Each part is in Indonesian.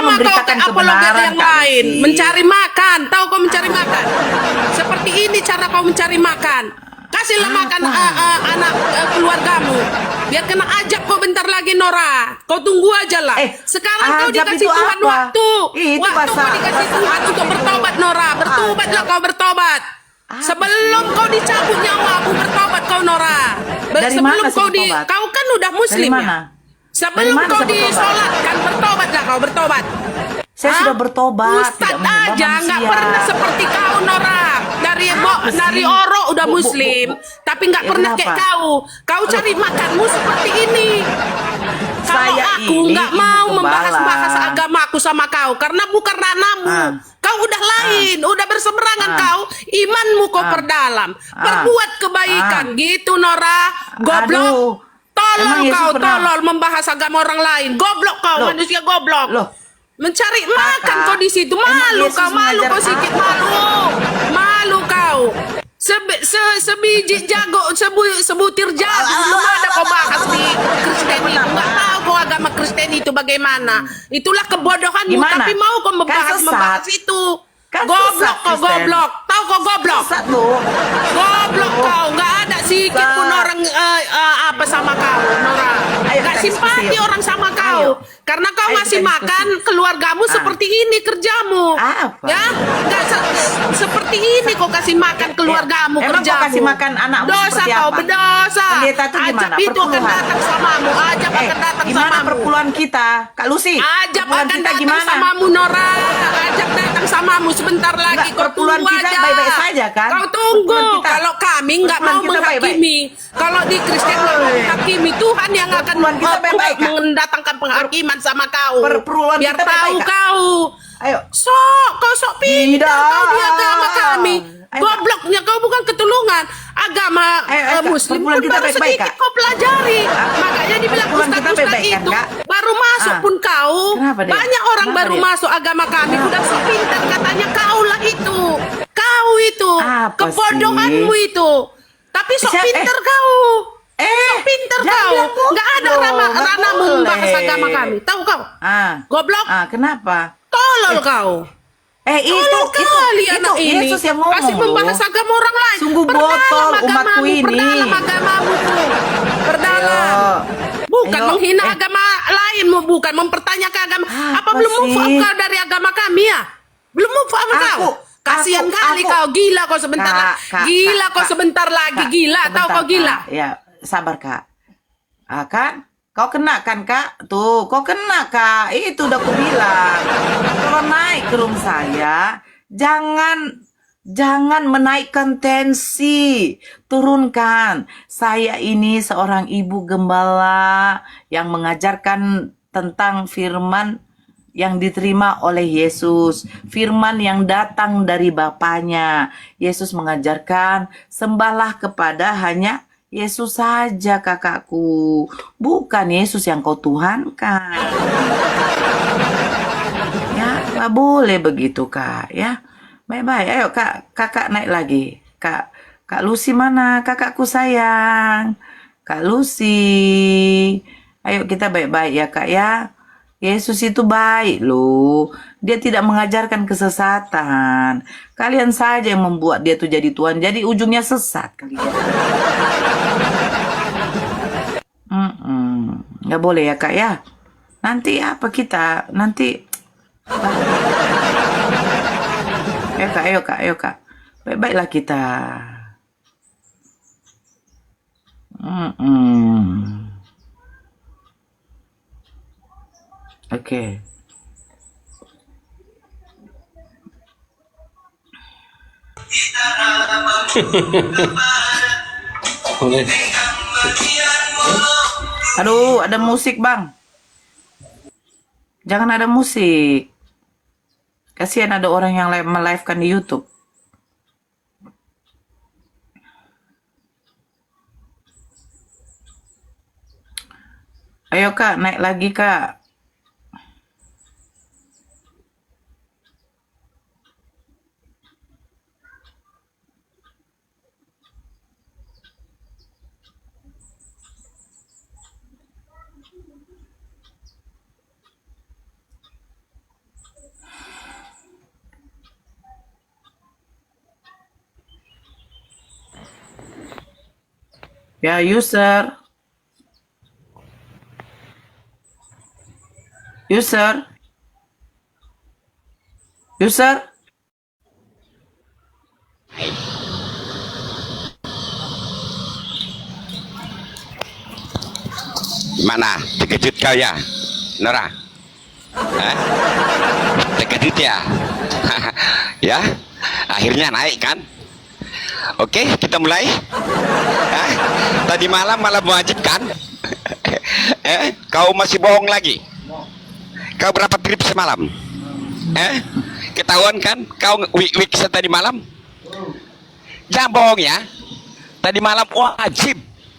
Sama kau kayak apologet kebenaran, yang Kak lain, Lucy. mencari makan. Tahu kau mencari makan? Seperti ini cara kau mencari makan. Kasihlah makan anak keluargamu. Biar kena ajab kau bentar lagi, Nora. Kau tunggu aja lah. Sekarang kau ajab dikasih itu Tuhan apa? waktu. Itu Waktu kau dikasih Tuhan untuk bertobat, Nora. Bertobatlah kau bertobat. Sebelum kau dicabut nyawamu, bertobat kau, Nora. Dari Sebelum mana kau bertobat? kau kan udah Dari muslim mana? ya. Dari Sebelum mana kau saya bertobat? disolatkan, bertobatlah kau, bertobat. Saya sudah bertobat. Ustadz tidak menyembah aja nggak manusia. pernah seperti kau, Nora. Dari Oro udah muslim, tapi nggak Ya, pernah kayak kenapa? kau. Kau cari makanmu seperti ini. Kalau Saya aku ini nggak ibu mau gembala. membahas agamaku sama kau, karena bukan ranamu. Kau udah lain, udah berseberangan kau. Imanmu kau perdalam, perbuat kebaikan, gitu Nora. Goblok. Aduh. Tolol Emang Yesus kau, pernah- tolol membahas agama orang lain. Goblok kau, Loh. manusia goblok. Loh. Mencari makan Kakak, kau di situ. emang Malu Yesus kau, malu mengajar kau sikit apa? malu. Malu kau. Sebiji jago, sebutir jago belum ada kau bahas di Kristen itu. Nggak tahu kau agama Kristen itu bagaimana. Itulah kebodohanmu. Gimana? Tapi mau kau Kan membahas sesat. itu. Kan Goblok sesat, kau, Kristen. goblok. Tahu kau goblok? Sesat loh. Goblok kau, nggak ada sedikit pun Sesat. orang apa sama kau, Nora. Ayo Nggak kita simpati diskusi, yuk. orang sama Ayo. kau, karena kau Ayo ngasih kita makan diskusi. keluargamu seperti ini kerjamu. Apa? Ya, nggak seperti ini kau kasih makan keluargamu Emang kau kerjamu. kasih makan anakmu dosa seperti kau, apa? berdosa. Pendeta itu Ajab gimana? itu akan Perpuluhan. datang samamu. Ajab akan datang Gimana samamu. perpuluhan kita, Kak Lucy? Ajab Perpuluhan akan kita datang gimana? samamu, Nora. Ajab datang samamu sebentar lagi. Enggak, Kau perpuluhan tunggu kita aja. baik-baik saja, kan? Kau tunggu. Perpuluhan kita- Kalau kami nggak mau perpuluhan kita baik-baik. menghakimi, kalau di Kristen nggak mau menghakimi, Tuhan yang akan Perpuluhan kita baik-baik, Kak. mendatangkan penghakiman sama kau. Perpuluhan Biar kita tahu baik-baik, Kak. kau. Ayo. Kau sok pintar Tidak. kau di agama kami. Ayo, Kak. Gobloknya kau bukan ketulungan. Agama Ayo, Kak. Muslim Perpuluhan pun kita baru baik-baik, sedikit Kak. kau pelajari. Makanya dibilang Perpuluhan kita ustaz-ustaz baik-baik, kan, itu Kak? baru masuk Ah. pun kau. Kenapa dia? Banyak orang Kenapa baru dia? masuk agama kami. Udah sok pintar katanya kau lah itu. Kau itu. Apa Kebodohanmu sih? itu. Tapi sok pintar kau. Sok pintar jangan kau. bilang bodoh. Nggak ada Nggak ranamu boleh. membahas agama kami. Tahu kau? Goblok. Kenapa? Tolol kau. Tolol kali anak ini. Yesus yang ngomong Kasih membahas loh. agama orang lain. Sungguh Perdalam botol agamamu, umatku ini. Perdalam agamamu. Perdalam. Ayo. Bukan Ayo. menghina agama lain, bukan mempertanyakan agama. Apa Apa belum move on sih? kau dari agama kami ya? Belum move on kau? Kasihan kali aku. kau, gila kau sebentar Kak, lagi. Kak, Gila Kak, kau Kak. sebentar lagi, Kak, gila. Tahu sebentar, kau gila? Kak. Ya, sabar, Kak. Kan? Kau kena kan, Kak? Tuh, kau kena, Kak. Itu udah aku bilang. Kalau naik ke room saya, jangan menaikkan tensi. Turunkan. Saya ini seorang ibu gembala yang mengajarkan tentang firman yang diterima oleh Yesus, firman yang datang dari Bapaknya. Yesus mengajarkan, sembahlah kepada hanya Yesus saja, kakakku, bukan Yesus yang kau tuhankan. Ya, nggak boleh begitu, Kak. Ya, baik-baik. Ayo, kakak naik lagi. Kak Lucy mana? Kakakku sayang. Kak Lucy. Ayo kita baik-baik ya, Kak ya. Yesus itu baik loh. Dia tidak mengajarkan kesesatan. Kalian saja yang membuat dia tuh jadi Tuhan. Jadi ujungnya sesat kalian. Nggak boleh ya, Kak ya. Nanti apa kita? Nanti. Ayo Kak. Baik-baiklah kita. Oke. Aduh, ada musik, Bang. Jangan ada musik. Kasihan ada orang yang melive-kan di YouTube. Ayo, Kak, naik lagi, Kak. Ya, user. User. User. Mana? Terkejut kau ya, Nora? Hah? Terkejut ya? Ya, akhirnya naik kan? Oke, kita mulai. Hah? Tadi malam malah wajib kan? Kau masih bohong lagi? Kau berapa trip semalam? Ketahuan kan? Kau week tadi malam? Jangan bohong ya. Tadi malam wajib.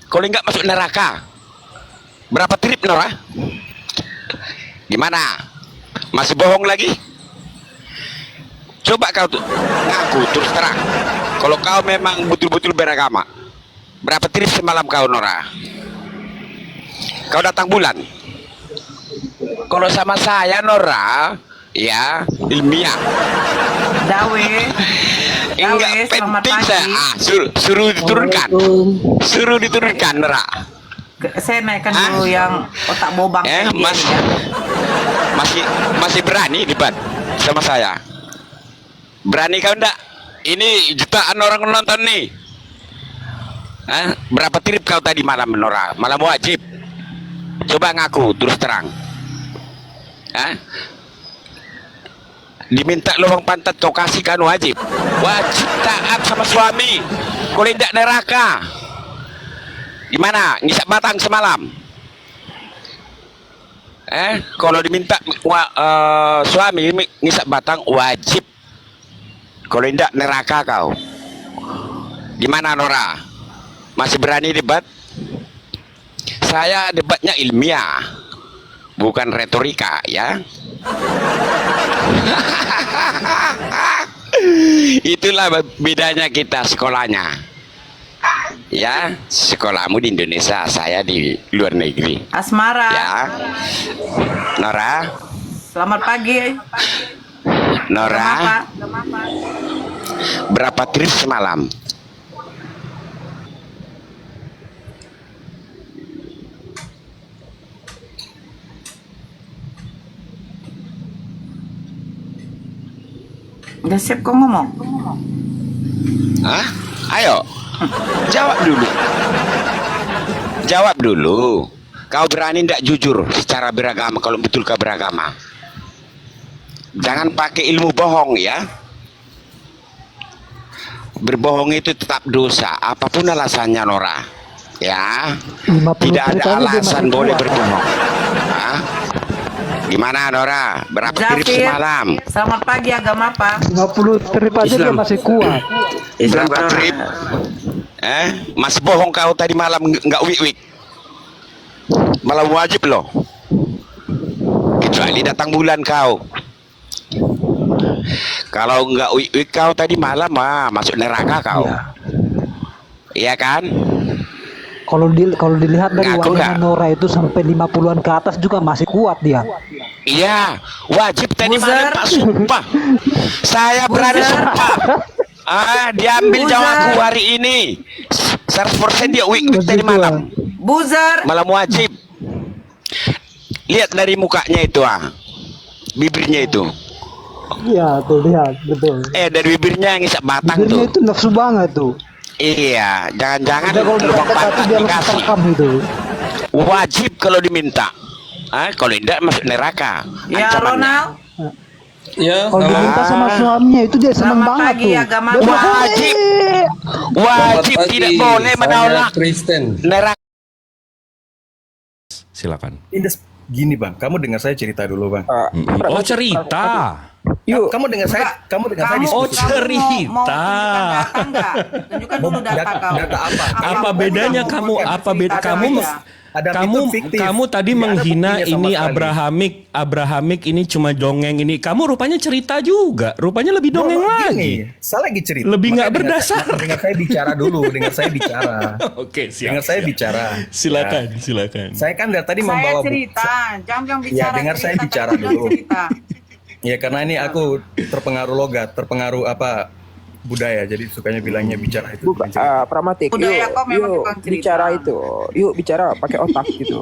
Kalau enggak masuk neraka. Berapa trip, Nora? Gimana? Masih bohong lagi? Coba kau tuh ngaku terus terang. Kalau kau memang betul-betul beragama. Berapa trip semalam kau, Nora? Kau datang bulan? Kalau sama saya, Nora, ya ilmiah. Dawe. Enggak selamat penting pagi. saya. Suruh diturunkan. Suruh diturunkan, Nora. Saya naikkan dulu yang otak bobang. kayak dia Mas, ini, ya. masih berani debat sama saya? Berani kau enggak? Ini jutaan orang nonton nih. Berapa trip kau tadi malam, Nora? Malam wajib. Coba ngaku terus terang. Diminta lubang pantat kau kasihkan wajib. Wajib taat sama suami. Kalau tidak neraka. Gimana? Ngisap batang semalam? Kalau diminta suami ngisap batang wajib. Kalau tidak neraka kau. Gimana, Nora? Masih berani debat? Saya debatnya ilmiah, bukan retorika ya. Itulah bedanya kita sekolahnya. Ya, sekolahmu di Indonesia, saya di luar negeri. Asmara. Ya, Nora. Selamat pagi. Nora, berapa trip semalam? Udah siap kok ngomong? Hah? Ayo, jawab dulu. Jawab dulu. Kau berani tidak jujur secara beragama kalau betul kau beragama? Jangan pakai ilmu bohong ya. Berbohong itu tetap dosa, apapun alasannya, Nora. Ya, 50 tidak ada trip aja dia alasan masih boleh kuat. berbohong. Hah? Gimana, Nora? Berapa trip Zafir. semalam? Selamat pagi, agama apa? 50 trip aja dia masih kuat. Berapa trip? Masih bohong kau tadi malam nggak week. Malam wajib loh. Kecuali datang bulan kau. Kalau nggak week kau tadi malam masuk neraka kau. Iya kan? Kalau dilihat dari Ngaku wajahnya nggak? Nora itu sampai 50-an ke atas juga masih kuat dia. Iya, wajib tadi Buzzer. malam Pak sumpah. Saya berani Buzzer. sumpah. Diambil Buzzer. jawabku hari ini. 100% dia week tadi malam. Buzzer. Malam wajib. Lihat dari mukanya itu bibirnya itu. Iya tuh lihat betul. Dari bibirnya ngisap batang Bibirnya tuh. itu nafsu banget tuh. Iya, jangan-jangan Udah kalau lubang dikata pantat dia langsung dikasih. terekam itu. Wajib kalau diminta. Kalau tidak masuk neraka. Ya, Ancamannya. Ronald. Ya, Kalau diminta sama suaminya itu dia seneng Selamat banget pagi, tuh. agama Dia apa? bilang, Wajib. "Eh, Wajib selamat tidak pagi. boleh Saya menolak Kristen. neraka. Silakan. Indes, gini bang, kamu dengar saya cerita dulu bang. Oh, cerita. Yuk, kamu dengar saya diskusi. Oh, Kamu cerita. mau tunjukkan data enggak? Tunjukkan dulu data kau. Data apa? Apa bedanya kamu? Apa beda kamu? Ada Kamu fitur fiktif. kamu tadi Tidak ada menghina buktinya sama ini sekali. Abrahamik ini cuma dongeng ini. Kamu rupanya cerita juga. Rupanya lebih dongeng lagi. Gini, saya lagi cerita. Lebih nggak Makanya berdasar. Dengar saya bicara dulu, dengar saya bicara. Oke, siap. Dengar saya siap. bicara. Silakan, Ya, silakan. saya kan dari tadi membawa Saya cerita, jangan bicara. Ya, dengar saya cerita, bicara tapi dulu. cerita. Ya karena ini aku terpengaruh logat, terpengaruh apa budaya, jadi sukanya bilangnya bicara itu. Bukan pragmatik. Budaya kau memang yuk tukang cerita. bicara itu. Yuk bicara pakai otak gitu.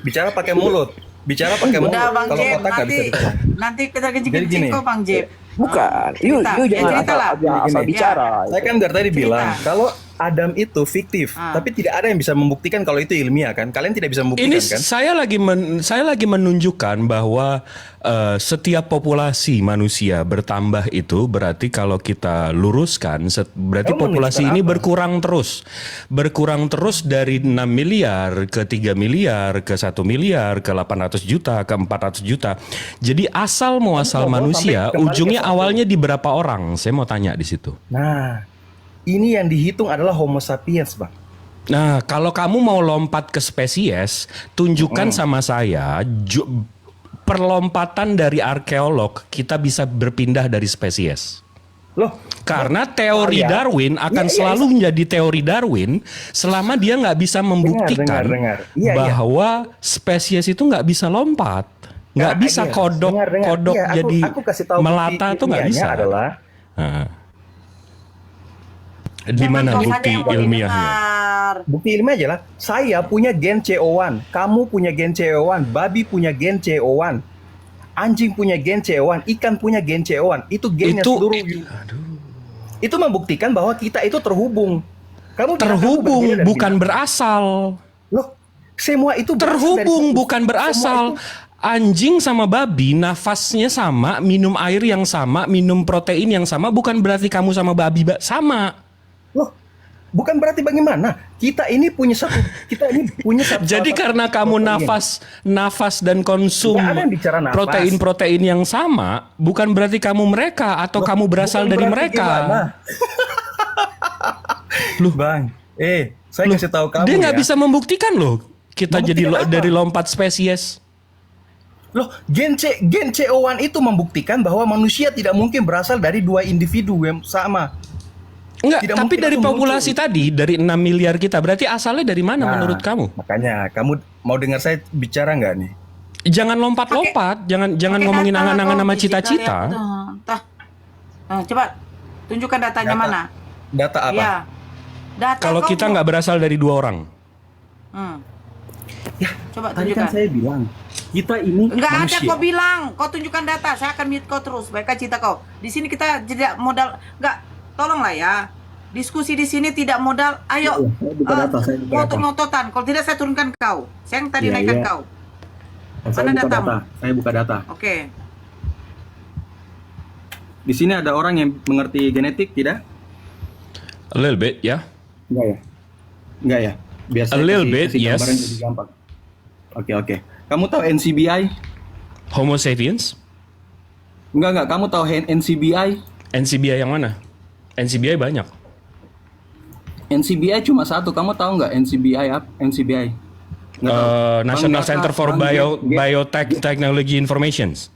Bicara pakai mulut. Bicara pakai mulut. Udah Bang Kalau Jeb, otak nggak bisa nanti dipakai. nanti kita Jadi kencing-kencing gini. kok Bang Jeb. Bukan. Yuk cerita. yuk Ya, jangan ceritalah. asal Gini. bicara. Saya kan dari tadi bilang kalau Adam itu fiktif, Ah. tapi tidak ada yang bisa membuktikan kalau itu ilmiah kan? Kalian tidak bisa membuktikan Ini kan? saya lagi menunjukkan bahwa setiap populasi manusia bertambah itu berarti kalau kita luruskan berarti Kamu populasi menunjukkan ini apa? berkurang terus dari 6 miliar ke 3 miliar ke 1 miliar ke 800 juta ke 400 juta. Jadi asal muasal Kamu mau manusia sampai kembali ujungnya ke satu. awalnya di berapa orang? Saya mau tanya di situ. Nah, ini yang dihitung adalah Homo sapiens, Bang. Nah, kalau kamu mau lompat ke spesies, tunjukkan sama saya perlompatan dari arkeolog kita bisa berpindah dari spesies. Loh, Karena teori Iya. Darwin akan Iya, iya, selalu menjadi teori Darwin selama dia nggak bisa membuktikan dengar. Iya, iya. bahwa spesies itu nggak bisa lompat, nggak Nah, bisa iya. kodok Dengar. Iya, jadi aku kasih tahu melata bukti tuh nggak ilmiahnya bisa. adalah Nah. Di Jangan mana kau saja bukti yang boleh ilmiahnya? dengar. bukti ilmiah aja lah. Saya punya gen CO1, kamu punya gen CO1, babi punya gen CO1, anjing punya gen CO1, ikan punya gen CO1. Itu gennya Itu- seluruh. Itu membuktikan bahwa kita itu terhubung. Kamu bilang kamu Terhubung berbeda dari bukan kita. berasal. Loh, semua itu berasal dari Terhubung satu. bukan berasal. Semua itu- Anjing sama babi nafasnya sama, minum air yang sama, minum protein yang sama, bukan berarti kamu sama babi sama. Loh, bukan berarti bagaimana? Kita ini punya satu Jadi karena kamu nafas dan konsum Nggak ada yang bicara nafas. protein-protein yang sama, bukan berarti kamu mereka atau kamu berasal Bukan dari berarti mereka. gimana? Loh. Bang, saya kasih tahu kamu Dia nggak ya. bisa membuktikan loh. Kita jadi Membuktikan apa? dari lompat spesies. Loh, gen CO1 itu membuktikan bahwa manusia tidak mungkin berasal dari dua individu yang sama. Enggak, Tidak tapi mungkin dari itu populasi muncul. tadi, dari 6 miliar kita, berarti asalnya dari mana Nah, menurut kamu? Makanya, kamu mau dengar saya bicara nggak nih? Jangan lompat-lompat, jangan Pakai ngomongin data angan-angan kau, sama fisika cita-cita. lihat tuh. Tah. Nah, coba tunjukkan datanya Data. mana? Data apa? Iya. Data Kalau kau kita mau- nggak berasal dari 2 orang. Ya, Coba tadi tunjukkan. kan saya bilang, kita ini Enggak ada manusia. kau bilang, kau tunjukkan data, saya akan mute kau terus. Baiklah cita kau. Di sini kita tidak modal, enggak, tolonglah ya. Diskusi di sini tidak modal. Ayo, Iya, saya buka data, saya buka data. ngotot-ngototan. Kalau tidak saya turunkan kau. Saya yang tadi Iya, naikkan iya. kau. Saya Mana buka datamu? data. Saya buka data. Oke. Di sini ada orang yang mengerti genetik, tidak? A little bit, ya. Enggak ya? Enggak ya? Biasa A little bit, kasih yes. gambaran jadi gampang. Oke. Kamu tahu NCBI? Homo sapiens. Enggak. Kamu tahu NCBI? NCBI yang mana? NCBI banyak. NCBI cuma satu. Kamu tahu nggak NCBI apa? NCBI? Nggak tahu. National Bank Data, Center for Bank Biotech Technology Informations.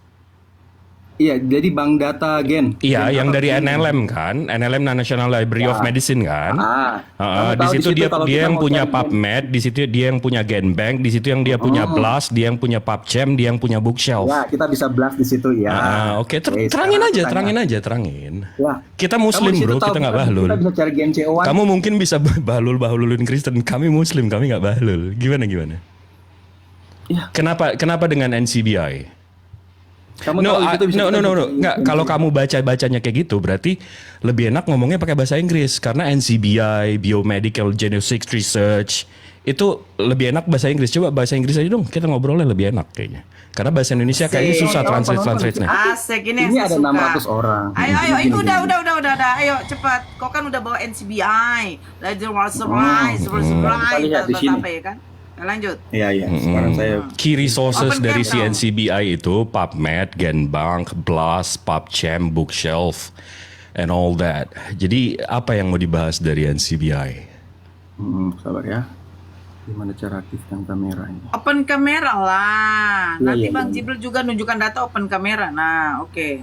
Iya, jadi Bank Data Gen. Iya, Gen yang apa? dari NLM kan, NLM National Library of Medicine kan. Kamu Di tahu situ dia kalau dia kita yang mau punya cari gen- PubMed, di situ dia yang punya GenBank, di situ yang dia punya BLAST, dia yang punya PubChem, dia yang punya Bookshelf. Ya, kita bisa blast di situ ya. Oke, Oke, terangin sekarang aja, aku tanya. terangin. Ya. Kita Kamu Muslim di situ bro, tahu kita nggak bukan? bahlul. Kita bisa cari gen CO1. Kamu mungkin bisa bahlulin Kristen, kami Muslim, kami nggak bahlul. Gimana? Ya. Kenapa dengan NCBI? Kamu No, tahu itu bisa no. kita- Nggak. Kalau kamu bacanya kayak gitu, berarti lebih enak ngomongnya pakai bahasa Inggris karena NCBI, Biomedical Genetic Research itu lebih enak bahasa Inggris. Coba bahasa Inggris aja dong, kita ngobrolnya lebih enak kayaknya. Karena bahasa Indonesia kayaknya susah translate-nya. Asik ini yang Ini saya ada suka. 600 orang. Ayo, Gini, itu gini. udah. Ayo cepat. Kau kan udah bawa NCBI. Surprise. Kita lihat di sini. Apa ya kan? Nah, lanjut. Iya. Sekarang saya Key resources Open dari Camp si dong. NCBI itu PubMed, GenBank, BLAST, PubChem, Bookshelf, and all that. Jadi apa yang mau dibahas dari NCBI? sabar ya. Gimana cara aktifkan kamera ini? Open kamera lah. Iya, Nanti iya, Bang iya. Jibril juga nunjukkan data open kamera. Nah, oke.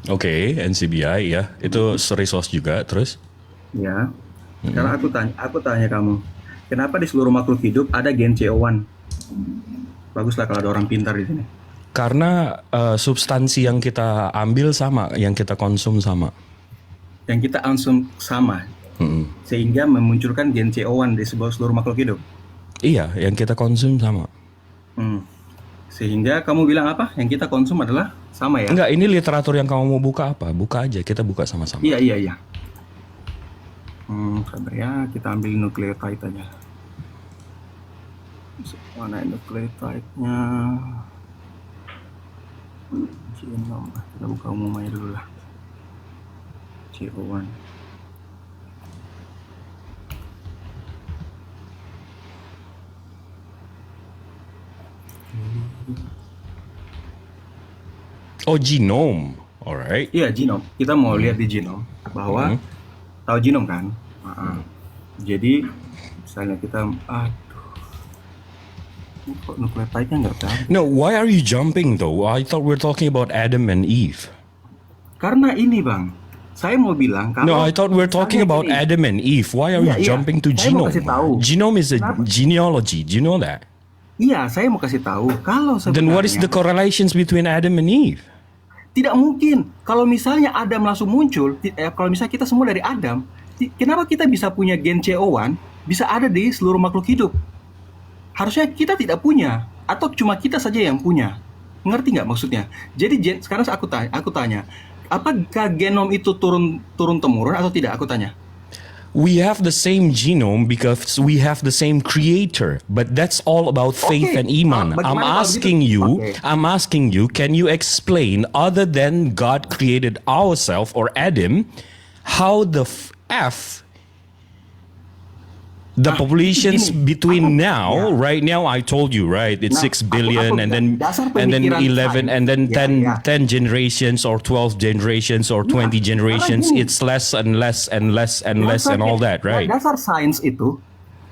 Oke, NCBI ya, itu resource juga. Terus? Ya. Sekarang aku tanya kamu. Kenapa di seluruh makhluk hidup ada gen CO1? Baguslah kalau ada orang pintar di sini. Karena substansi yang kita ambil sama, yang kita konsum sama. yang kita konsum sama, sehingga memunculkan gen CO1 di seluruh makhluk hidup. Iya, yang kita konsum sama. Sehingga kamu bilang apa? Yang kita konsum adalah sama ya? Enggak, ini literatur yang kamu mau buka apa? Buka aja, kita buka sama-sama. Iya. Sabar ya, kita ambil nukleotide aja. Mana nukleotide-nya? Genom, kita buka umum aja dulu lah. CO1. Oh, genome. Alright. Iya, genom. Kita mau lihat di genom bahwa tahu genom kan? Jadi misalnya kita kok nukleotide-nya nggak tahu. No, why are you jumping though? I thought we're talking about Adam and Eve. Karena ini bang, saya mau bilang kalau No, I thought we're talking about ini. Adam and Eve. Why are Iya, you iya. jumping to Saya mau genome? kasih tahu. Genome is a Kenapa? genealogy. Do you know that? Iya, saya mau kasih tahu kalau sebenarnya Then what is the correlations between Adam and Eve? tidak mungkin kalau misalnya Adam langsung muncul. Kalau misalnya kita semua dari Adam, kenapa kita bisa punya gen CO1 bisa ada di seluruh makhluk hidup? Harusnya kita tidak punya, atau cuma kita saja yang punya. Ngerti nggak maksudnya? Jadi sekarang aku tanya, apakah genom itu turun temurun atau tidak? Aku tanya. We have the same genome because we have the same creator, but that's all about faith Okay. and iman. Bagaimana I'm kalau asking gitu? you, Okay. I'm asking you, can you explain other than God created ourselves or Adam, how the the populations gini, between now, right now I told you, right, it's Nah, 6 billion aku and then dasar 11 pemikiran and then saya. 10 Ya, ya. 10 generations or 12 generations or 20 generations, karena gini. it's less and less and less and less and all that, right? Dasar sains itu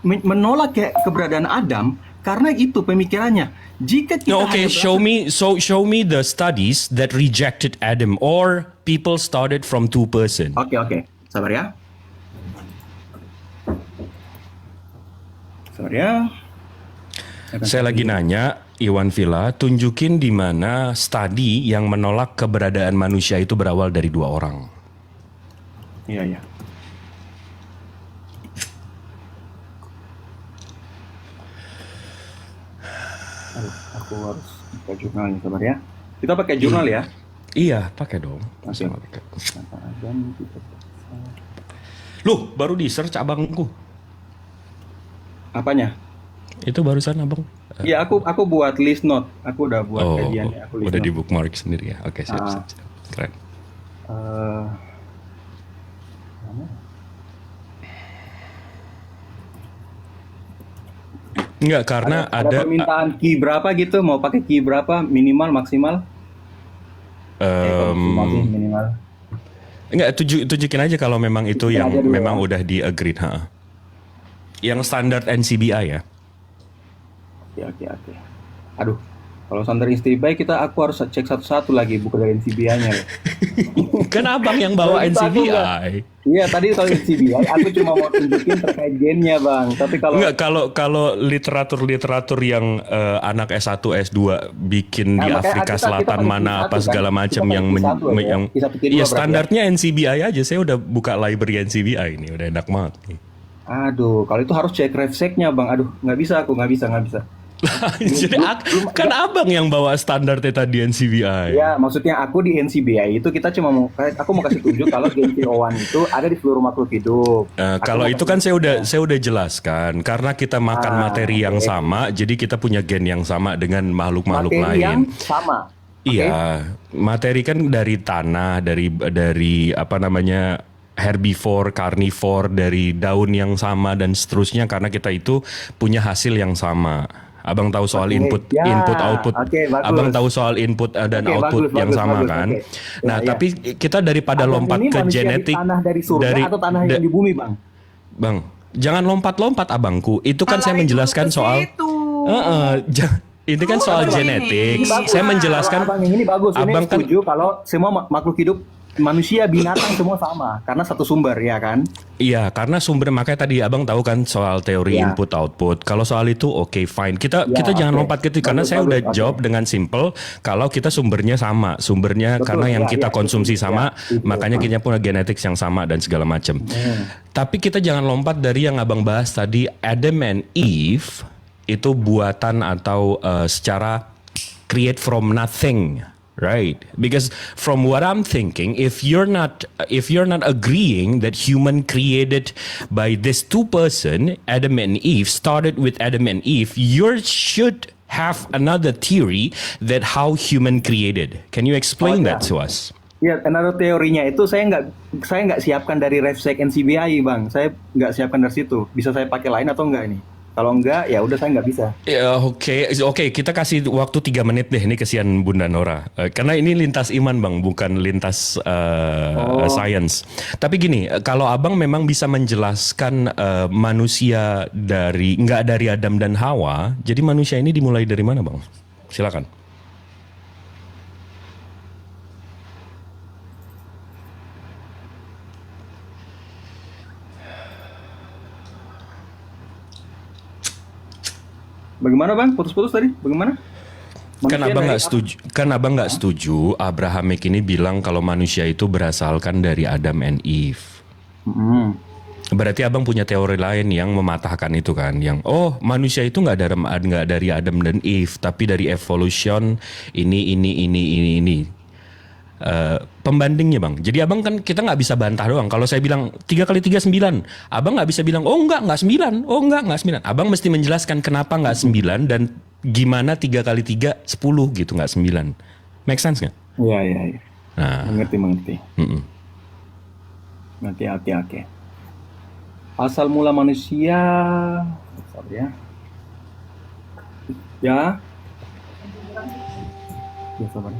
menolak keberadaan Adam karena itu pemikirannya. Jika kita No, okay, hanya show me the studies that rejected Adam or people started from 2%. Oke, sabar ya. Sabar ya. Saya lagi nanya, Iwan Villa, tunjukin di mana studi yang menolak keberadaan manusia itu berawal dari 2 orang. Iya. Aku harus buka jurnalnya, sabar ya. Kita pakai jurnal ya. Iya, pakai dong. Oke. Sama pakai. Dan kita Loh, baru di search abangku. apanya? Itu barusan abang. Iya, aku buat list note. Aku udah buat Oh, kajiannya. Aku list udah note. di bookmark sendiri ya. Oke, siap, Ah. siap, siap. Keren. Mana? Enggak, karena ada permintaan key berapa gitu? Mau pakai key berapa? Minimal, maksimal? Maksimal sih, minimal. enggak, tunjukin aja kalau memang itu Tunjukin yang aja dulu, memang ya. udah di agreed, Yang standar NCBI ya. Oke. Aduh, kalau standar NCBI aku harus cek satu-satu lagi buku dari NCBI-nya. Kan abang yang bawa Kalau gitu aku NCBI. Iya, tadi kalau NCBI aku cuma mau tunjukin terkait gennya, Bang. Tapi kalau Enggak, kalau literatur yang anak S1 S2 bikin di Nah, makanya Afrika kita Selatan pakai mana Q1 apa segala kan? macam Kita yang pakai Q1 ya. yang Q1, Q2 ya berarti standarnya NCBI aja. Saya udah buka library NCBI ini, udah enak banget nih. aduh, kalau itu harus cek refseknya, Bang. Aduh, nggak bisa. Jadi kan abang yang bawa standarnya tadi NCBI. Ya, maksudnya aku di NCBI itu aku mau kasih tunjuk kalau gen CO1 itu ada di seluruh makhluk hidup. Aku Kalau mau itu kan saya udah jelaskan karena kita makan materi yang sama, jadi kita punya gen yang sama dengan makhluk-makhluk materi yang lain. sama. Iya, materi kan dari tanah, dari apa namanya herbivore, carnivore, dari daun yang sama dan seterusnya karena kita itu punya hasil yang sama. Abang tahu soal Oke, input ya, output. oke, bagus. Abang tahu soal input dan Oke, output yang bagus, sama bagus, kan. oke. Nah, Ya, tapi kita daripada Adam lompat ini ke manusia genetik di tanah dari surga atau tanah yang di bumi, Bang? Bang, jangan lompat-lompat abangku. Itu kan saya Malah menjelaskan itu soal situ. ini kan soal Ini genetik. bagus. Saya Kalau menjelaskan abang yang ini bagus. Abang Ini kan setuju kalau semua makhluk hidup manusia, binatang semua sama karena satu sumber ya kan. Iya, karena sumber, makanya tadi abang tahu kan soal teori Ya. input output. Kalau soal itu oke fine. Kita Ya, kita jangan oke. lompat gitu karena Bagus, saya udah bagus, jawab dengan simple. Kalau kita sumbernya sama, sumbernya Betul, karena yang ya, kita ya, konsumsi itu, sama, ya, itu. makanya kita punya genetik yang sama dan segala macam. Tapi kita jangan lompat dari yang abang bahas tadi, Adam and Eve itu buatan atau secara create from nothing. Right, because from what I'm thinking, if you're not agreeing that human created by this two person, Adam and Eve, started with Adam and Eve, you should have another theory that how human created. Can you explain that to us? Ya, another teorinya itu saya nggak siapkan dari RefSec NCBI bang, saya nggak siapkan dari situ. Bisa saya pakai lain atau enggak ini? Kalau enggak, ya udah saya nggak bisa. Ya, oke, kita kasih waktu 3 menit deh. Ini kesian Bunda Nora. Karena ini lintas iman bang, bukan lintas science. Tapi gini, kalau abang memang bisa menjelaskan manusia nggak dari Adam dan Hawa, jadi manusia ini dimulai dari mana bang? Silakan. Bagaimana bang? Putus-putus tadi? Bagaimana? Kan Manusia abang dari nggak setuju. Kan abang nggak setuju. Abrahamic ini bilang kalau manusia itu berasalkan dari Adam and Eve. Hmm. Berarti abang punya teori lain yang mematahkan itu kan, yang manusia itu nggak dari Adam dan Eve, tapi dari evolution ini. Pembandingnya bang. Jadi abang kan kita nggak bisa bantah doang. Kalau saya bilang 3 kali 3 9, abang nggak bisa bilang nggak 9, nggak 9. Abang mesti menjelaskan kenapa nggak 9 dan gimana 3 kali 3 10 gitu, nggak 9. Make sense nggak? Iya. Nah, Mengerti. mm-mm. Oke. Asal mula manusia, ya. Ya, sabar.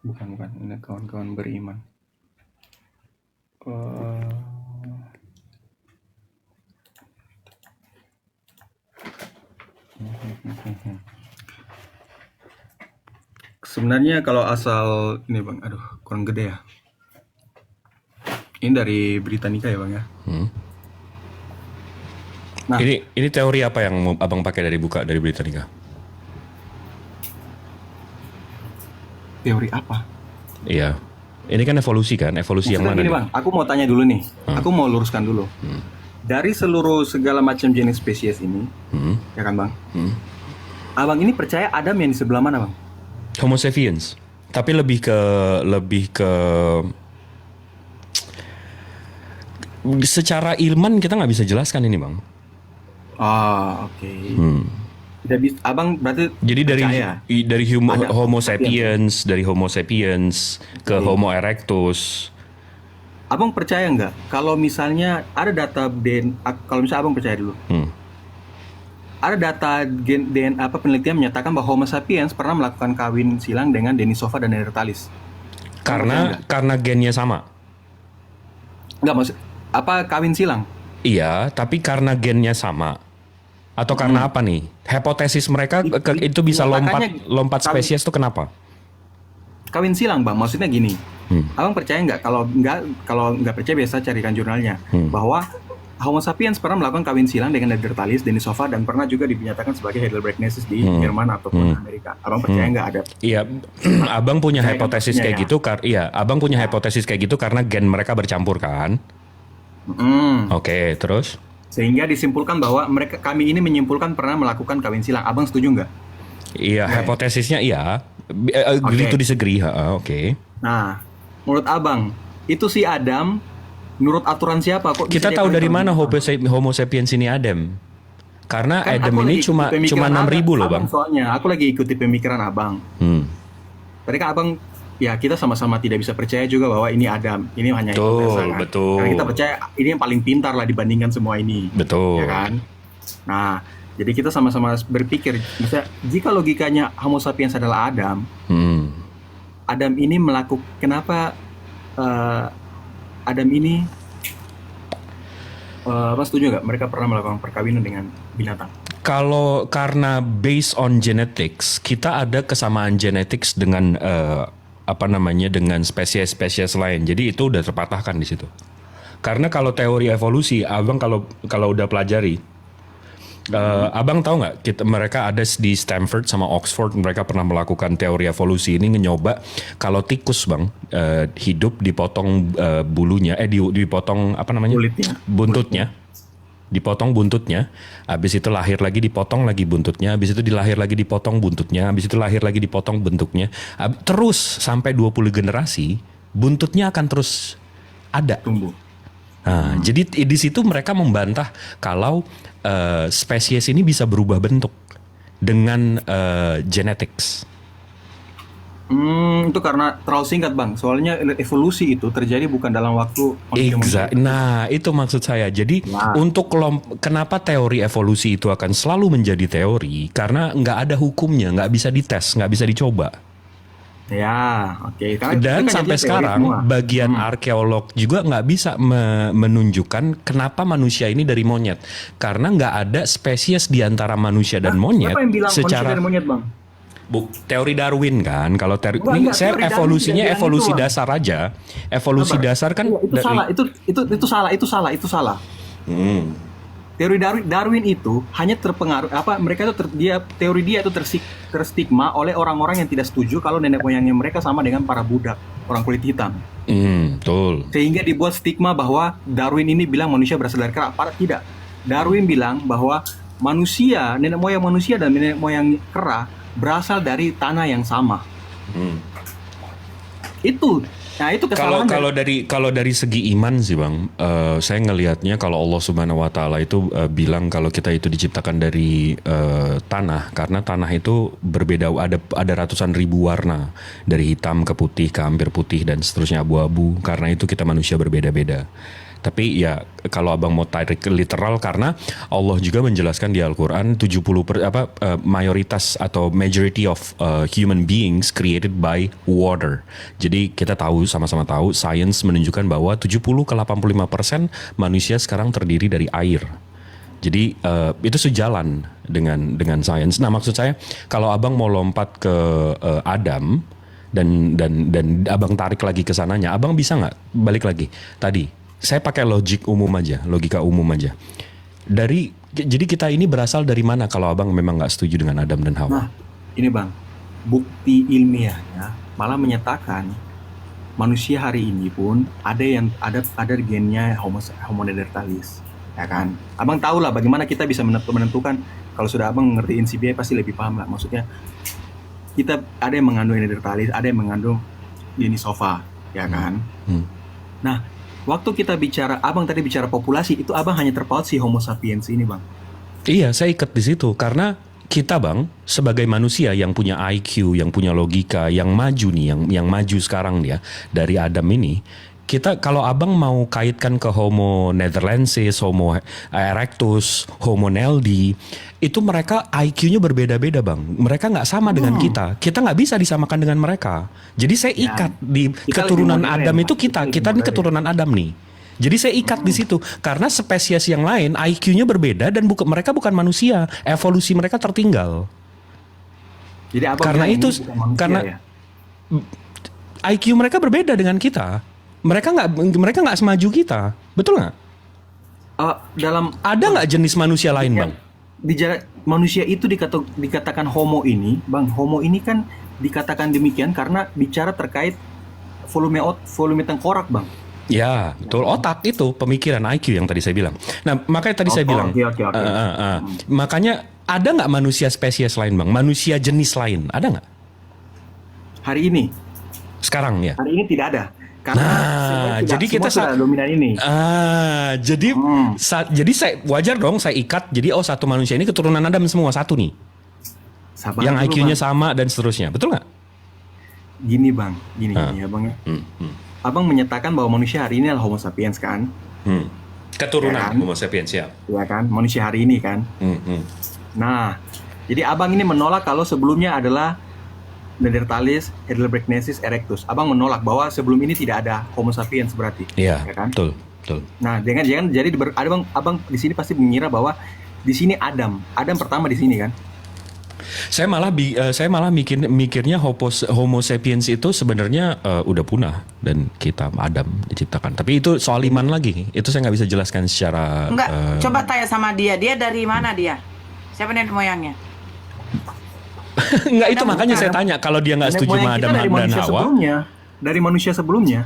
Bukan, ini kawan-kawan beriman. Sebenarnya kalau asal ini bang, aduh kurang gede ya. Ini dari Britannica ya bang ya. Nah. Ini teori apa yang mau abang pakai dari Britannica? Teori apa? Iya. Ini kan evolusi kan? Evolusi yang Maksudnya mana gini nih? bang, aku mau tanya dulu nih. Aku mau luruskan dulu. Dari seluruh segala macam jenis spesies ini, ya kan bang? Abang ini percaya Adam yang di sebelah mana bang? Homo sapiens. Tapi lebih ke secara ilman kita nggak bisa jelaskan ini bang. Oke. Tidak bisa. Abang berarti Jadi percaya? dari Ada Homo sapiens. sapiens ke Homo erectus. Abang percaya nggak kalau misalnya ada data kalau misalnya abang percaya dulu, ada data DNA penelitian menyatakan bahwa Homo sapiens pernah melakukan kawin silang dengan Denisova dan Neanderthalis. Karena gennya sama. Nggak maksud kawin silang? Iya, tapi karena gennya sama. Atau karena apa nih? Hipotesis mereka itu bisa lompat kawin- spesies itu kenapa? Kawin silang bang, maksudnya gini. Abang percaya nggak? Kalau nggak percaya biasa carikan jurnalnya bahwa Homo sapiens pernah melakukan kawin silang dengan Neanderthalis, Denisova dan pernah juga dinyatakan sebagai Heidelbergensis di Jerman ataupun Amerika. Abang percaya nggak ada? Iya, abang punya Saya kan hipotesis maksudnya kayak ya. gitu abang punya hipotesis kayak gitu karena gen mereka bercampur kan? Oke, terus? Sehingga disimpulkan bahwa kami ini menyimpulkan pernah melakukan kawin silang. Abang setuju nggak? Iya, hipotesisnya iya. Agree to disagree, oke. Nah, menurut abang, itu si Adam, menurut aturan siapa? Kok Kita bisa tahu dia dari kawin mana silang? Homo sapiens ini Adam? Karena Kan Adam aku ini lagi cuma ikuti pemikiran 6.000 loh, abang. Bang. Soalnya aku lagi ikuti pemikiran abang. Tadi kan abang, ya kita sama-sama tidak bisa percaya juga bahwa ini Adam, ini hanya hipotesa kan. Betul. Karena kita percaya ini yang paling pintar lah dibandingkan semua ini. Betul. Ya kan? Nah, jadi kita sama-sama berpikir, misalnya jika logikanya Homo sapiens adalah Adam, Adam ini kenapa Adam ini Abang setuju nggak mereka pernah melakukan perkawinan dengan binatang? Kalau karena based on genetics, kita ada kesamaan genetics dengan dengan spesies-spesies lain. Jadi itu udah terpatahkan di situ. Karena kalau teori evolusi, abang kalau udah pelajari, abang tahu nggak? Mereka ada di Stanford sama Oxford, mereka pernah melakukan teori evolusi ini nyoba kalau tikus bang hidup dipotong bulunya, dipotong Kulitnya. buntutnya. Dipotong buntutnya, habis itu lahir lagi dipotong lagi buntutnya, habis itu dilahir lagi dipotong buntutnya, habis itu lahir lagi dipotong bentuknya, terus sampai 20 generasi, buntutnya akan terus ada. Tumbuh. Nah, jadi di situ mereka membantah kalau spesies ini bisa berubah bentuk dengan genetics. Itu karena terlalu singkat bang. Soalnya evolusi itu terjadi bukan dalam waktu manusia. Nah, itu maksud saya. Jadi untuk kenapa teori evolusi itu akan selalu menjadi teori? Karena nggak ada hukumnya, nggak bisa dites, nggak bisa dicoba. Ya, oke. Karena Dan itu kan sampai jadinya teori sekarang semua. bagian arkeolog juga nggak bisa menunjukkan kenapa manusia ini dari monyet. Karena nggak ada spesies di antara manusia dan monyet Siapa yang bilang manusia secara dari monyet bang? teori Darwin kan. Kalau ini Enggak, saya teori Darwin evolusinya tidak bilang evolusi itu, Bang. dasar aja. Evolusi Sabar. dasar kan Iya, itu salah. Hmm. Teori Darwin itu hanya terpengaruh mereka itu teori dia itu terstigma oleh orang-orang yang tidak setuju kalau nenek moyangnya mereka sama dengan para budak, orang kulit hitam. Betul. Sehingga dibuat stigma bahwa Darwin ini bilang manusia berasal dari kera. Padahal tidak. Darwin bilang bahwa manusia, nenek moyang manusia dan nenek moyang kera berasal dari tanah yang sama. Itu kesalahan. Kalau dari segi iman sih bang, saya ngelihatnya kalau Allah Subhanahu Wa Taala itu bilang kalau kita itu diciptakan dari tanah, karena tanah itu berbeda, ada ratusan ribu warna, dari hitam ke putih ke hampir putih dan seterusnya abu-abu. Karena itu kita manusia berbeda-beda. Tapi ya kalau abang mau tarik literal, karena Allah juga menjelaskan di Al-Quran mayoritas atau majority of human beings created by water. Jadi kita sama-sama tahu science menunjukkan bahwa 70 ke 85% manusia sekarang terdiri dari air. Jadi itu sejalan dengan sains. Nah maksud saya kalau abang mau lompat ke Adam dan abang tarik lagi ke sananya, abang bisa nggak balik lagi tadi? Saya pakai logika umum aja. Jadi kita ini berasal dari mana kalau abang memang nggak setuju dengan Adam dan Hawa? Nah, ini bang, bukti ilmiahnya malah menyatakan manusia hari ini pun ada gennya Homo neanderthalis, ya kan? Abang tahu lah bagaimana kita bisa menentukan. Kalau sudah abang ngerti NCBI pasti lebih paham lah. Maksudnya kita ada yang mengandung neanderthalis, ada yang mengandung Denisova, ya kan? Nah, waktu kita abang tadi bicara populasi, itu abang hanya terpaut si Homo sapiens ini bang. Iya, saya ikat di situ karena kita bang sebagai manusia yang punya IQ, yang punya logika, yang maju nih, yang maju sekarang dia dari Adam ini. Kita kalau abang mau kaitkan ke Homo neanderthalensis, Homo erectus, Homo naldi, itu mereka IQ-nya berbeda-beda bang. Mereka nggak sama dengan kita. Kita nggak bisa disamakan dengan mereka. Jadi saya ikat di keturunan Adam itu kita ini keturunan Adam nih. Jadi saya ikat di situ karena spesies yang lain IQ-nya berbeda dan mereka bukan manusia. Evolusi mereka tertinggal. Jadi abang karena itu manusia, karena ya? IQ mereka berbeda dengan kita. Mereka nggak semaju kita, betul nggak? Ada nggak jenis manusia lain bang? Manusia itu dikatakan homo ini, bang. Homo ini kan dikatakan demikian karena bicara terkait volume tengkorak, bang. Ya, betul. Otak itu pemikiran IQ yang tadi saya bilang. Nah, makanya tadi saya bilang. Oke. Makanya ada nggak manusia spesies lain bang? Manusia jenis lain ada nggak? Hari ini. Sekarang ya. Hari ini tidak ada. Karena jadi kita sudah dominan ini. Jadi saya wajar dong saya ikat. Jadi satu manusia ini keturunan Adam semua satu nih. Sabar yang dulu, IQ-nya bang. sama dan seterusnya, betul nggak? Gini bang, gini ya bang ya. Abang menyatakan bahwa manusia hari ini adalah Homo sapiens kan? Keturunan Ya kan? Homo sapiens ya. Ya kan, manusia hari ini kan. Nah, jadi abang ini menolak kalau sebelumnya adalah Neanderthalis, Heidelbergensis, Erectus. Abang menolak bahwa sebelum ini tidak ada Homo sapiens berarti. Iya, ya kan? betul. Betul. Nah, jangan jadi abang di sini pasti mengira bahwa di sini Adam pertama di sini kan. Saya malah mikirnya Homo sapiens itu sebenarnya udah punah dan kita Adam diciptakan. Tapi itu soal iman lagi. Itu saya nggak bisa jelaskan secara Enggak, coba tanya sama dia. Dia dari mana dia? Siapa nenek moyangnya? Enggak, itu Adam makanya bukan. saya tanya kalau dia nggak Nenek setuju moyang sama kita Adam dari dan manusia Hawa. sebelumnya. Dari manusia sebelumnya.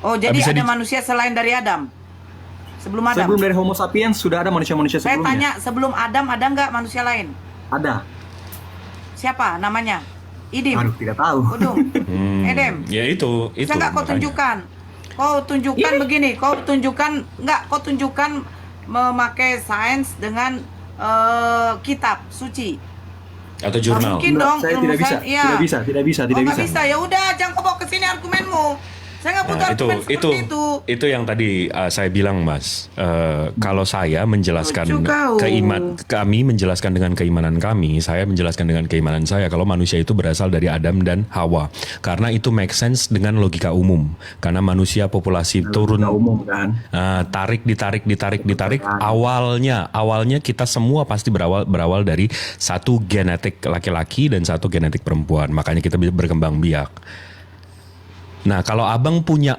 Oh, jadi bisa ada di- manusia selain dari Adam? Sebelum Adam? Sebelum dari Homo sapiens sudah ada manusia-manusia Saya sebelumnya. tanya, sebelum Adam ada nggak manusia lain? Ada. Siapa namanya? Idim? Aduh, tidak tahu. Udung? Edem? Ya itu. Bisa nggak kau makanya. tunjukkan? Kau tunjukkan begini, kau tunjukkan memakai sains dengan kitab suci. Atau Nggak jurnal. mungkin dong, Saya ilmu tidak bisa. sains, iya. Tidak bisa. Oh, nggak bisa. Ya udah, jangan kau bawa ke sini argumenmu. Saya nggak butuh Nah, argumen seperti itu. itu yang tadi saya bilang, Mas. Kalau saya menjelaskan Lucu kau. kami menjelaskan dengan keimanan kami, saya menjelaskan dengan keimanan saya kalau manusia itu berasal dari Adam dan Hawa. Karena itu make sense dengan logika umum. Karena manusia populasi turun, Tidak umum kan. ditarik. Awalnya kita semua pasti berawal dari satu genetik laki-laki dan satu genetik perempuan. Makanya kita berkembang biak. Nah, kalau abang punya,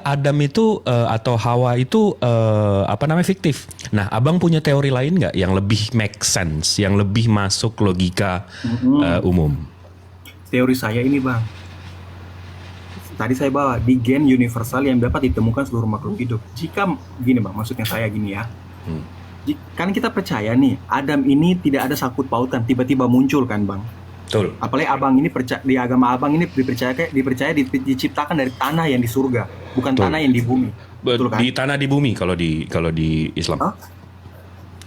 Adam itu atau Hawa itu fiktif. Nah, abang punya teori lain nggak yang lebih make sense, yang lebih masuk logika umum? Teori saya ini, Bang. Tadi saya bawa di gen universal yang dapat ditemukan seluruh makhluk hidup. Jika gini, Bang, maksudnya saya gini ya. Kan kita percaya nih, Adam ini tidak ada sangkut pautan, tiba-tiba muncul kan, Bang. Betul. Apalagi abang ini di agama abang ini dipercaya diciptakan dari tanah yang di surga, bukan Betul. tanah yang di bumi. Betul kan? Di tanah di bumi kalau di Islam. Hah?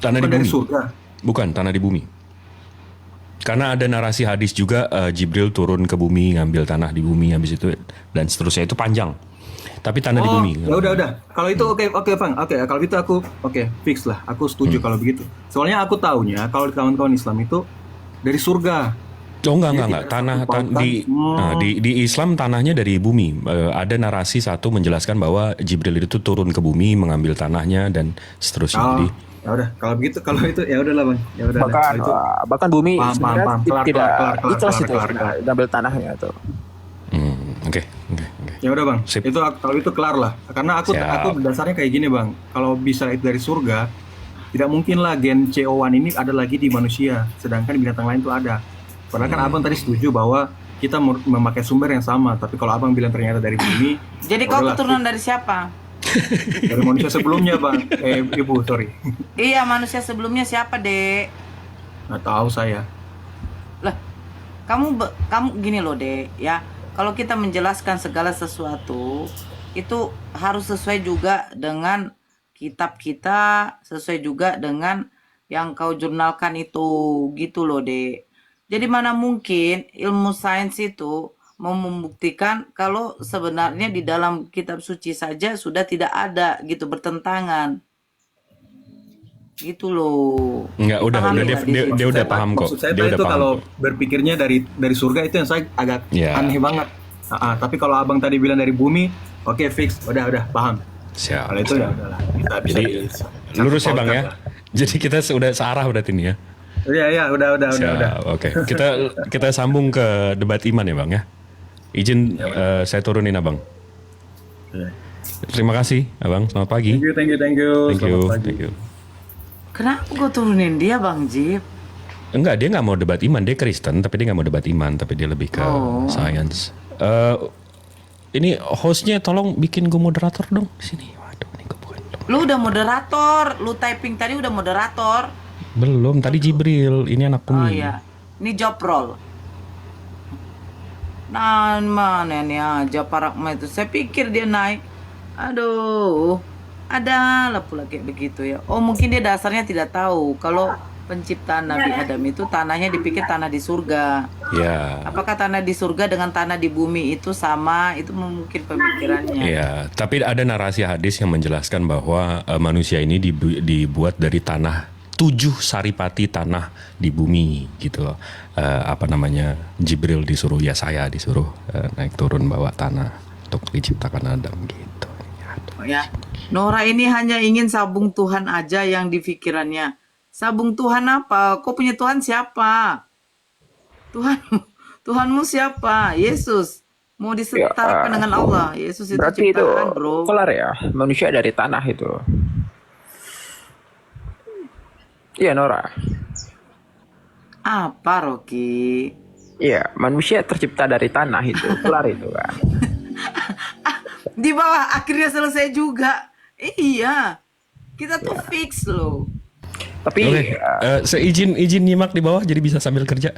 Tanah Bukan di dari bumi. surga. Bukan tanah di bumi. Karena ada narasi hadis juga Jibril turun ke bumi ngambil tanah di bumi habis itu dan seterusnya, itu panjang. Tapi tanah di bumi. Ya udah. Kalau itu oke Bang. Oke, kalau itu aku fix lah. Aku setuju kalau begitu. Soalnya aku taunya kalau kawan-kawan Islam itu dari surga. Oh enggak. tidak Tanah satu pautan. di Islam tanahnya dari bumi. Ada narasi satu menjelaskan bahwa Jibril itu turun ke bumi mengambil tanahnya dan seterusnya. Oh, Jadi ya udah. Kalau itu ya udahlah, Bang. Ya udah. Bahkan bumi Paham. sebenarnya Kelar. ikhlas itu Kelar. ambil tanahnya tuh. oke. Ya udah, Bang. Sip. Kalau itu kelar lah. Karena aku Siap. dasarnya kayak gini, Bang. Kalau bisa itu dari surga, tidak mungkin lah gen CO1 ini ada lagi di manusia, sedangkan binatang lain tuh ada. Padahal kan Abang tadi setuju bahwa kita memakai sumber yang sama, tapi kalau Abang bilang ternyata dari bumi, Jadi kau udahlah, keturunan dari siapa? dari manusia sebelumnya, Bang. Ibu, sorry. Iya, manusia sebelumnya siapa, Dek? Nggak tahu saya. Lah, kamu gini loh, Dek, ya. Kalau kita menjelaskan segala sesuatu itu harus sesuai juga dengan kitab kita, sesuai juga dengan yang kau jurnalkan itu, gitu loh, Dek. Jadi mana mungkin ilmu sains itu mau membuktikan kalau sebenarnya di dalam kitab suci saja sudah tidak ada gitu, bertentangan. Gitu loh. Enggak, udah Pahami dia nggak di situ? dia udah paham kok. Maksud saya Dia udah itu paham. kalau kok. berpikirnya dari surga itu yang saya agak Ya. aneh banget. Tapi kalau Abang tadi bilang dari bumi, oke, fix, udah paham. Siap. Kalau itu ya udahlah. Bisa Jadi lurus ya, Bang ya. Jadi kita sudah searah berarti ini ya. Iya, udah. Siap, oke. Kita sambung ke debat iman ya, Bang ya. Izin saya turunin Abang. Terima kasih, Abang. Selamat pagi. Thank you. Thank you. Selamat pagi. Thank you. Kenapa gue turunin dia, Bang Jip? Enggak, dia nggak mau debat iman. Dia Kristen, tapi dia nggak mau debat iman. Tapi dia lebih ke science. Ini hostnya tolong bikin gue moderator dong. Sini. Waduh, ini gue bukan. Lu udah moderator, lu typing tadi udah moderator. Belum, tadi Jibril. Ini anak Oh Umi. iya, ini job role. Nah, mana nih aja Parakma itu. Saya pikir dia naik. Aduh, ada lah pula kayak begitu ya. Oh, mungkin dia dasarnya tidak tahu kalau penciptaan Nabi Adam itu tanahnya dipikir tanah di surga. Ya. Apakah tanah di surga dengan tanah di bumi itu sama? Itu mungkin pemikirannya. Iya, tapi ada narasi hadis yang menjelaskan bahwa manusia ini dibuat dari tanah 7 saripati tanah di bumi gitu loh. Jibril disuruh, ya saya disuruh naik turun bawa tanah untuk diciptakan Adam gitu. Ya, Nora ini hanya ingin sabung Tuhan aja yang di pikirannya. Sabung Tuhan apa? Kau punya Tuhan siapa? Tuhan, Tuhanmu siapa? Yesus. Mau disetarakan dengan Allah. Yesus itu Berarti itu ciptaan, bro. kelar ya, manusia dari tanah itu. Iya Nora. Apa, Rocky? Iya, manusia tercipta dari tanah itu, kelar itu kan. Di bawah akhirnya selesai juga. Iya. Kita tuh fix loh. Tapi Oke, seizin nyimak di bawah jadi bisa sambil kerja.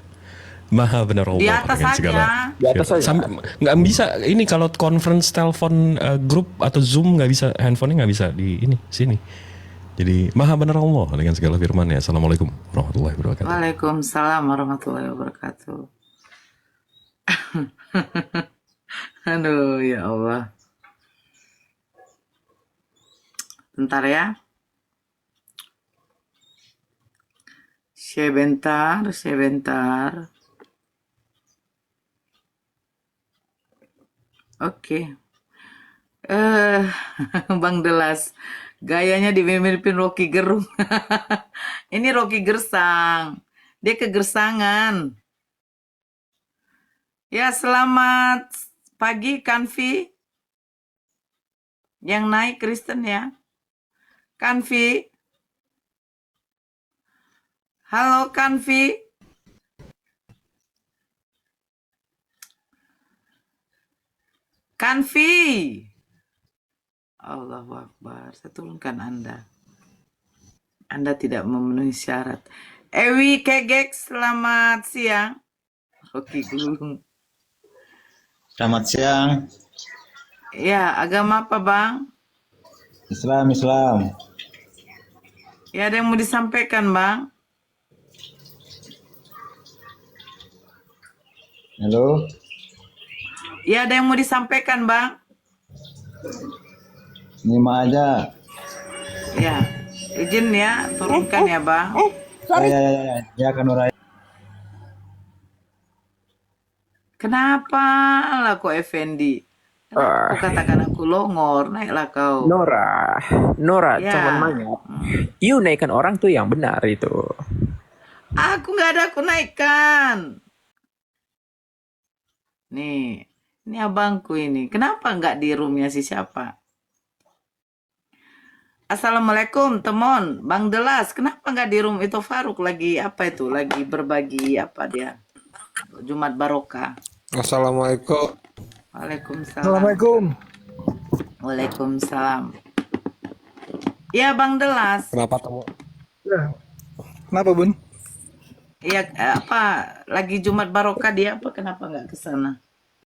Maha benar Allah. Di atas dengan aja. segala. Di atas aja. Nggak bisa ini kalau conference telepon grup atau Zoom nggak bisa, handphonenya nggak bisa di ini sini. Jadi maha benar Allah dengan segala firman-Nya. Assalamualaikum warahmatullahi wabarakatuh. Waalaikumsalam warahmatullahi wabarakatuh. Aduh, ya Allah. Bentar ya. Sebentar. Oke. Bang Delas. Gayanya dimiripin Rocky Gerung. Ini Rocky Gersang. Dia kegersangan. Ya, selamat pagi Kanvi. Yang naik Kristen ya. Kanvi. Halo Kanvi. Kanvi. Allahu Akbar. Saya turunkan Anda. Anda tidak memenuhi syarat. Ewi Kegek, selamat siang. Rocky Gerung. Selamat siang. Ya, agama apa Bang? Islam. Ya, ada yang mau disampaikan Bang? Halo. Ya, ada yang mau disampaikan Bang? Nyimak aja. Ya, izin ya, turunkan ya Bang. Ya kan Nora. Kenapa lah kok Effendi? Kenapa kau katakan aku longor? Naiklah kau. Nora, Ya. cuman banyak. You naikkan orang tuh yang benar itu. Aku nggak ada aku naikkan. Nih, ini abangku ini. Kenapa nggak di roomnya si siapa? Assalamualaikum temon, Bang Delas. Kenapa nggak di room itu Faruk lagi apa itu? Lagi berbagi apa dia? Jumat Barokah. Assalamualaikum. Waalaikumsalam. Assalamualaikum. Waalaikumsalam. Ya Bang Delas. Kenapa temu? Ya. Kenapa Bun? Iya apa? Lagi Jumat Barokah dia apa? Kenapa nggak ke sana?